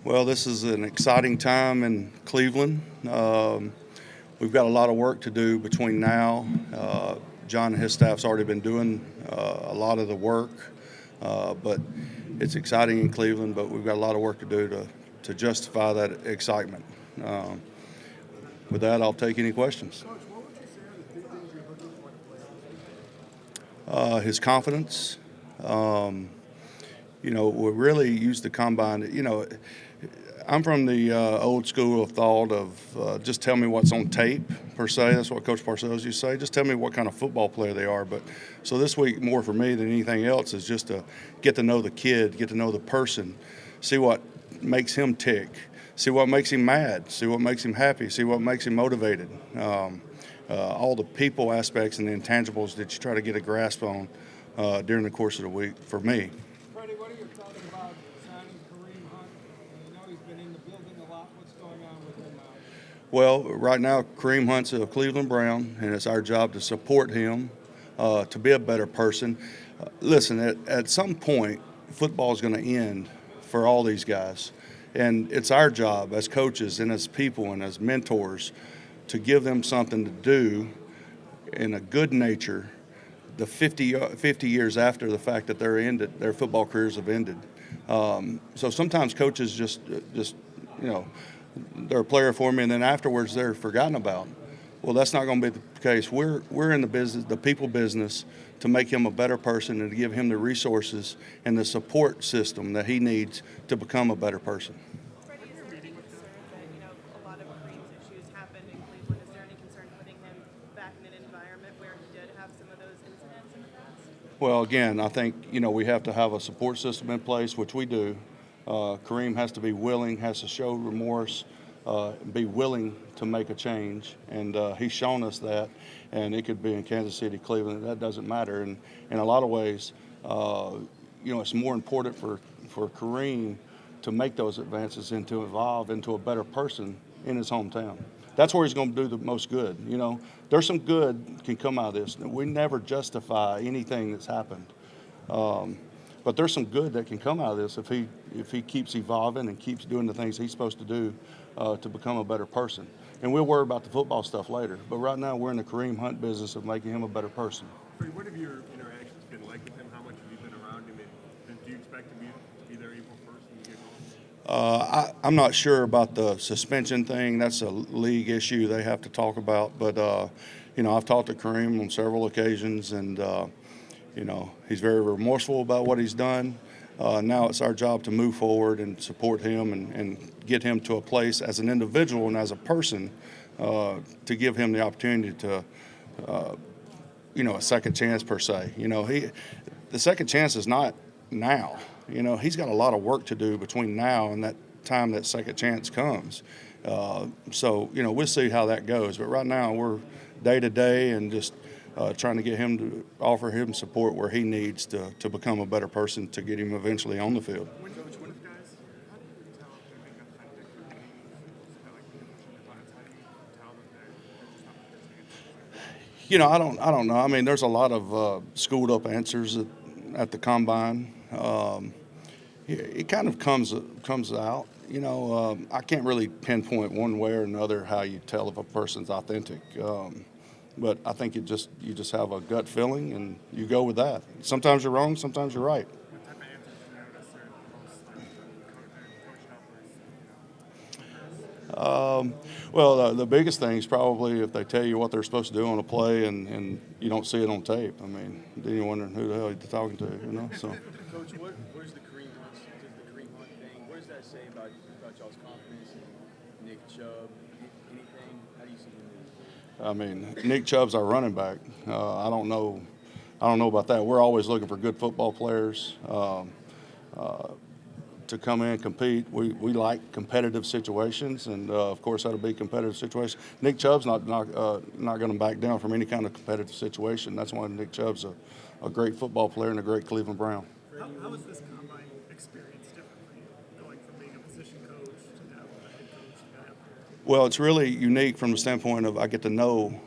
Well, this is an exciting time in Cleveland. We've got a lot of work to do between now. John and his staff's already been doing a lot of the work, but it's exciting in Cleveland, but we've got a lot of work to do to justify that excitement. With that, I'll take any questions. Coach, what would you say are the big things you're looking for in a player? His confidence. We really use the combine. I'm from the old school of thought of just tell me what's on tape, per se. That's what Coach Parcells used to say. Just tell me what kind of football player they are. But so this week, more for me than anything else, is just to get to know the kid, get to know the person, see what makes him tick, see what makes him mad, see what makes him happy, see what makes him motivated. All the people aspects and the intangibles that you try to get a grasp on during the course of the week for me. Freddie, what are your thoughts about signing Kareem Hunt? I know he's been in the building a lot. What's going on with him now? Well, right now, Kareem Hunt's a Cleveland Brown, and it's our job to support him to be a better person. Listen, at some point, football is going to end for all these guys, and it's our job as coaches and as people and as mentors to give them something to do in a good nature the 50 years after the fact that their football careers have ended. So sometimes coaches just they're a player for me, and then afterwards they're forgotten about. Well, that's not going to be the case. We're in the business, the people business, to make him a better person and to give him the resources and the support system that he needs to become a better person. Freddie, is there any concern that, a lot of Kareem's issues happened in Cleveland? Is there any concern putting him back in an environment where he did have some of those incidents in the past? Well, again, I think, we have to have a support system in place, which we do. Kareem has to be willing, has to show remorse, be willing to make a change, and he's shown us that. And it could be in Kansas City, Cleveland, that doesn't matter. And in a lot of ways, it's more important for Kareem to make those advances and to evolve into a better person in his hometown. That's where he's going to do the most good. There's some good can come out of this. We never justify anything that's happened. But there's some good that can come out of this if he keeps evolving and keeps doing the things he's supposed to do to become a better person. And we'll worry about the football stuff later. But right now we're in the Kareem Hunt business of making him a better person. What have your interactions been like with him? How much have you been around him? And do you expect to be there April 1st when you get home? I'm not sure about the suspension thing. That's a league issue they have to talk about. But, I've talked to Kareem on several occasions, and, he's very remorseful about what he's done. Now it's our job to move forward and support him and get him to a place as an individual and as a person to give him the opportunity to, a second chance per se. The second chance is not now. He's got a lot of work to do between now and that time that second chance comes. So we'll see how that goes. But right now we're day to day and just trying to get him to offer him support where he needs to become a better person to get him eventually on the field. When Coach, what if guys, how do you tell if they're being authentic or not? How do you tell them that I don't know. I mean, there's a lot of schooled up answers at the combine. It kind of comes out. I can't really pinpoint one way or another how you tell if a person's authentic. But I think you just have a gut feeling and you go with that. Sometimes you're wrong, sometimes you're right. what type of answers do you notice are the most coached up? Well, the biggest thing is probably if they tell you what they're supposed to do on a play and you don't see it on tape. I mean, then you're wondering who the hell you're talking to, So. Coach, where's the Kareem Hunt thing? What does that say about y'all's confidence in Nick Chubb? Anything? How do you see him? I mean, Nick Chubb's our running back. I don't know about that. We're always looking for good football players to come in and compete. We like competitive situations, and of course that'll be a competitive situation. Nick Chubb's not going to back down from any kind of competitive situation. That's why Nick Chubb's a great football player and a great Cleveland Brown. How was this combine experience different for you, going from being a position coach to now a head coach and out there? Well, it's really unique from the standpoint of I get to know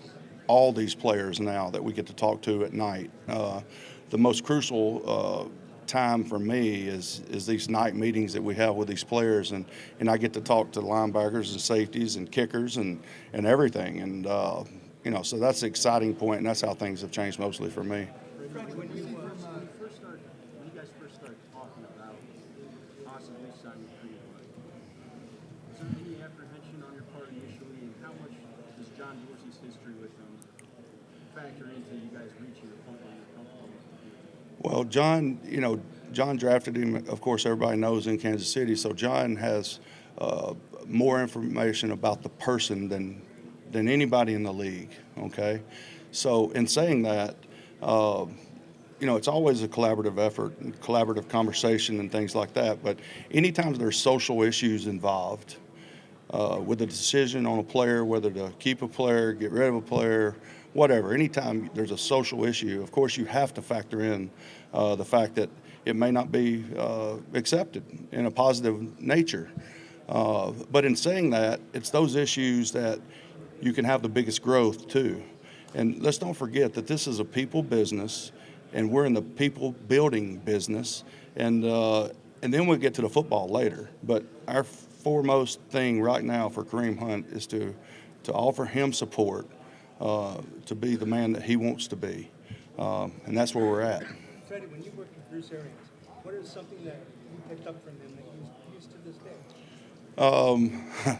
all these players now that we get to talk to at night. The most crucial time for me is these night meetings that we have with these players, and I get to talk to linebackers and safeties and kickers and everything, and so that's the exciting point, and that's how things have changed mostly for me. When you guys first started talking about possibly signing Kareem Hunt, is there any apprehension on your part initially, and how much does John Dorsey's history with him factor into you guys reaching the point where you're comfortable with him? Well, John drafted him, of course, everybody knows, in Kansas City, so John has more information about the person than anybody in the league, okay? So in saying that, it's always a collaborative effort, and collaborative conversation and things like that, but anytime there's social issues involved with a decision on a player, whether to keep a player, get rid of a player, whatever, anytime there's a social issue, of course you have to factor in the fact that it may not be accepted in a positive nature. But in saying that, it's those issues that you can have the biggest growth too. And let's don't forget that this is a people business, and we're in the people building business, and then we'll get to the football later. But our foremost thing right now for Kareem Hunt is to offer him support to be the man that he wants to be, and that's where we're at. Freddie, when you worked with Bruce Arians, what is something that you picked up from him that you use to this day?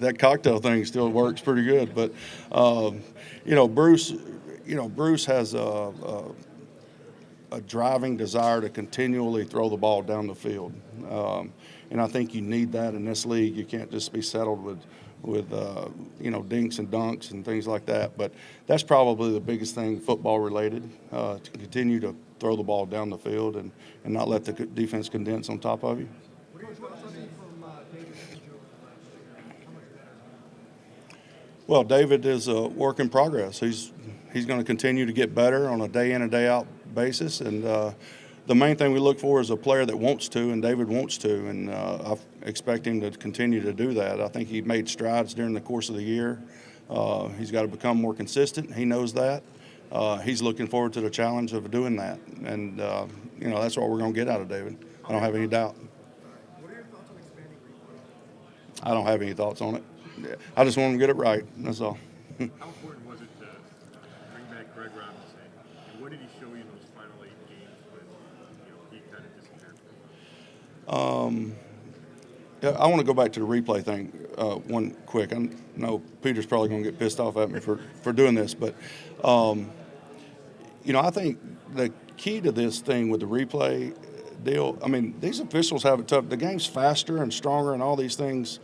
That cocktail thing still works pretty good, but Bruce has a driving desire to continually throw the ball down the field, and I think you need that in this league. You can't just be settled with dinks and dunks and things like that. But that's probably the biggest thing football related, to continue to throw the ball down the field and not let the defense condense on top of you. What are your thoughts on David Kitchens over the last year? How much better? Well, David is a work in progress. He's going to continue to get better on a day in and day out basis, and the main thing we look for is a player that wants to, and David wants to, and I expect him to continue to do that. I think he made strides during the course of the year. He's got to become more consistent. He knows that. He's looking forward to the challenge of doing that, and that's what we're going to get out of David. I don't have any doubt. What are your thoughts on expanding replay? I don't have any thoughts on it. I just want him to get it right. That's all. How important was it to bring back Greg Robinson? And what did he show you in those final 8 games when he kind of disappeared for a while? Yeah, I want to go back to the replay thing one quick. I know Peter's probably going to get pissed off at me for doing this, but I think the key to this thing with the replay deal, I mean, these officials have it tough. The game's faster and stronger and all these things,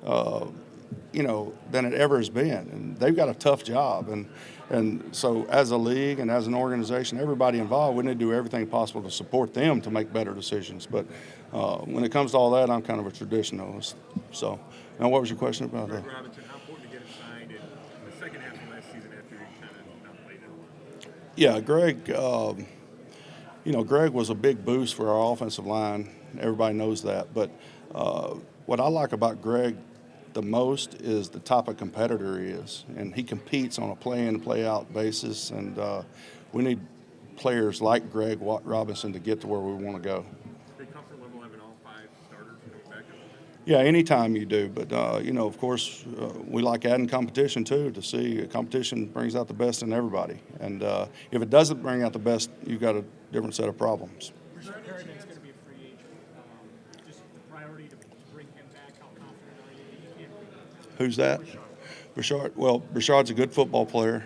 than it ever has been, and they've got a tough job. And so as a league and as an organization, everybody involved, we need to do everything possible to support them to make better decisions. But when it comes to all that, I'm kind of a traditionalist. So, now what was your question about that? Greg Robinson, how important to get him signed in the second half of last season after he kind of not played it? Yeah, Greg was a big boost for our offensive line. Everybody knows that. But what I like about Greg the most is the type of competitor he is, and he competes on a play-in, play-out basis, and we need players like Greg Robinson to get to where we want to go. Big comfort level having all 5 starters back up. Yeah, anytime you do, but of course, we like adding competition too. To see competition brings out the best in everybody, and if it doesn't bring out the best, you've got a different set of problems. Rashard Perriman's going to be a free agent. Just the priority to bring him back. How confident are you that he can bring him back? Who's that? Rashard. Well, Rashard's a good football player.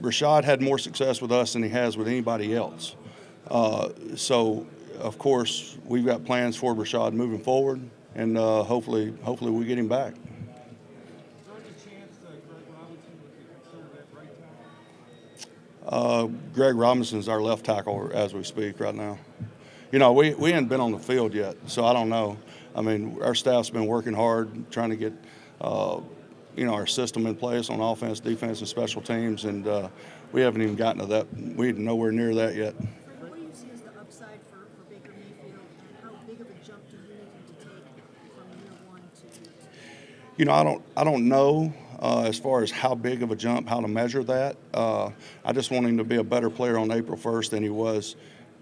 Rashard had more success with us than he has with anybody else. So, of course, we've got plans for Rashard moving forward, and hopefully we get him back. Is there any chance that Greg Robinson would be considered at right tackle? Greg Robinson's our left tackle as we speak right now. We hadn't been on the field yet, so I don't know. I mean, our staff's been working hard trying to get, our system in place on offense, defense, and special teams, and we haven't even gotten to that. We're nowhere near that yet. What do you see as the upside for Baker Mayfield, and how big of a jump do you need him to take from year 1 to year 2? I don't know. as far as how big of a jump, how to measure that. I just want him to be a better player on April 1st than he was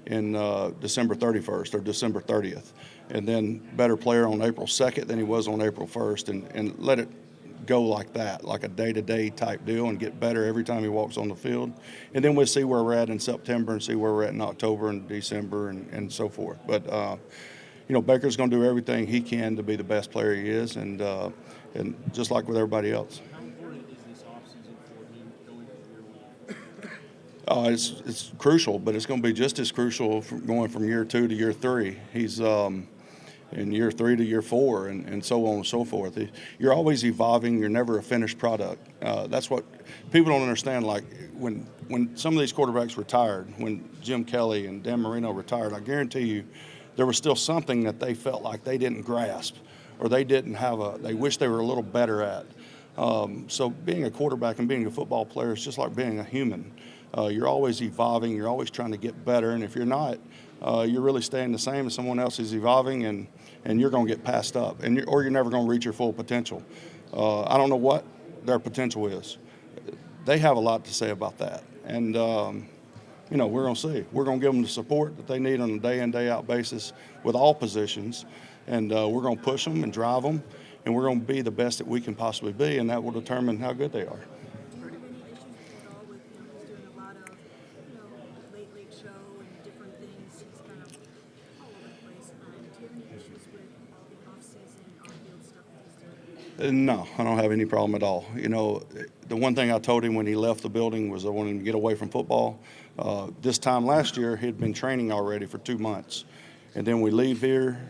in December 31st or December 30th, and then better player on April 2nd than he was on April 1st, and let it go like that, like a day-to-day type deal, and get better every time he walks on the field. And then we'll see where we're at in September and see where we're at in October and December and so forth. But, Baker's going to do everything he can to be the best player he is, and just like with everybody else. How important is this offseason for him going from year one? It's crucial, but it's going to be just as crucial going from year 2 to year 3. He's in year 3 to year 4, and so on and so forth. You're always evolving. You're never a finished product. That's what people don't understand. Like when some of these quarterbacks retired, when Jim Kelly and Dan Marino retired, I guarantee you there was still something that they felt like they didn't grasp, or they didn't have they wish they were a little better at. So being a quarterback and being a football player is just like being a human. You're always evolving. You're always trying to get better. And if you're not, you're really staying the same as someone else is evolving, and you're going to get passed up, or you're never going to reach your full potential. I don't know what their potential is. They have a lot to say about that. And, we're going to see. We're going to give them the support that they need on a day-in, day-out basis with all positions. And we're going to push them and drive them, and we're going to be the best that we can possibly be, and that will determine how good they are. Do you have any issues at all with him? He's doing a lot of, late show and different things. He's kind of all over the place. Do you have any issues with all the off-season, on-field stuff that he's doing? No, I don't have any problem at all. The one thing I told him when he left the building was I wanted him to get away from football. This time last year, he'd been training already for 2 months. And then we leave here.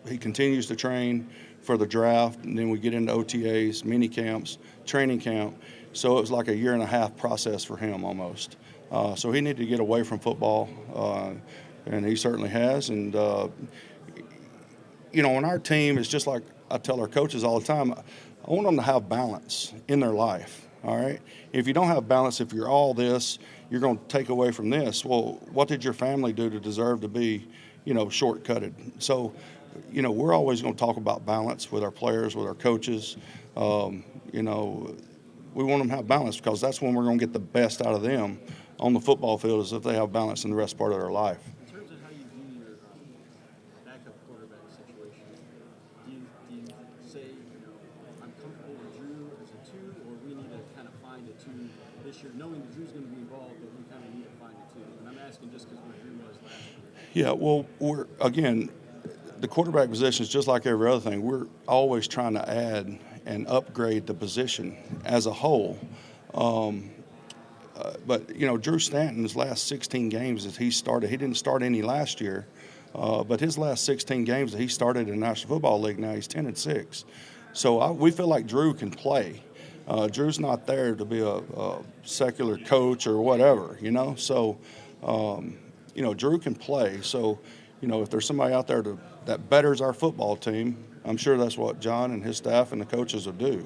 He continues to train for the draft, and then we get into OTAs, mini camps, training camp. So it was like a 1.5-year process for him almost. So he needed to get away from football, and he certainly has. And, on our team, it's just like I tell our coaches all the time, I want them to have balance in their life, all right? If you don't have balance, if you're all this, you're going to take away from this. Well, what did your family do to deserve to be, shortcutted? So, we're always going to talk about balance with our players, with our coaches. We want them to have balance because that's when we're going to get the best out of them on the football field, is if they have balance in the rest part of their life. In terms of how you view your backup quarterback situation, do you say, I'm comfortable with Drew as a 2, or we need to kind of find a 2 this year, knowing that Drew's going to be involved, but we kind of need to find a 2? And I'm asking just because where Drew was last year. Yeah, well, the quarterback position is just like every other thing. We're always trying to add and upgrade the position as a whole. But Drew Stanton's last 16 games that he started, he didn't start any last year, but his last 16 games that he started in the National Football League, now he's 10-6. So we feel like Drew can play. Drew's not there to be a secular coach or whatever, So, Drew can play. So, if there's somebody out there that betters our football team, I'm sure that's what John and his staff and the coaches will do.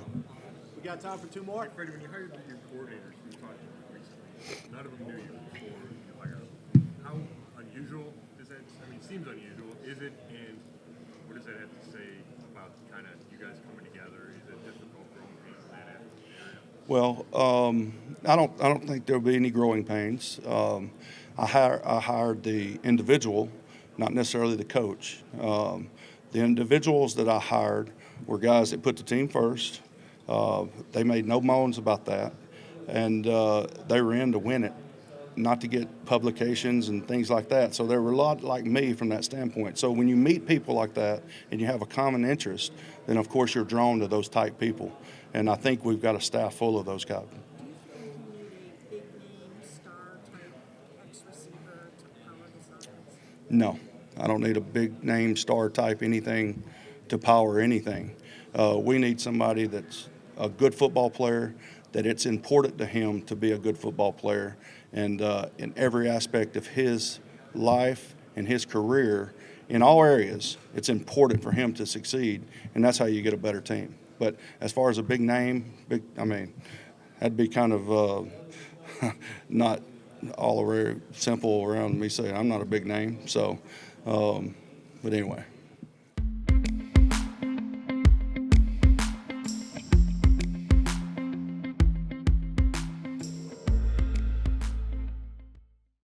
We got time for 2 more? Freddie, when you hired your coordinators, we talked about it recently. None of them knew you before you hired them. How unusual is that? I mean, it seems unusual. Is it? And what does that have to say about kind of you guys coming together? Is it difficult growing pains in that area? Well, I don't think there'll be any growing pains. I hired the individual, not necessarily the coach. The individuals that I hired were guys that put the team first. They made no moans about that, and they were in to win it, not to get publications and things like that. So they were a lot like me from that standpoint. So when you meet people like that and you have a common interest, then of course you're drawn to those type people. And I think we've got a staff full of those guys. Do you feel you need a big-name, star-type ex-receiver to power this offense? No, I don't need a big name, star type, anything to power anything. We need somebody that's a good football player, that it's important to him to be a good football player. And in every aspect of his life and his career, in all areas, it's important for him to succeed. And that's how you get a better team. But as far as a big name, that'd be kind of not all very simple around me saying I'm not a big name. So, but anyway.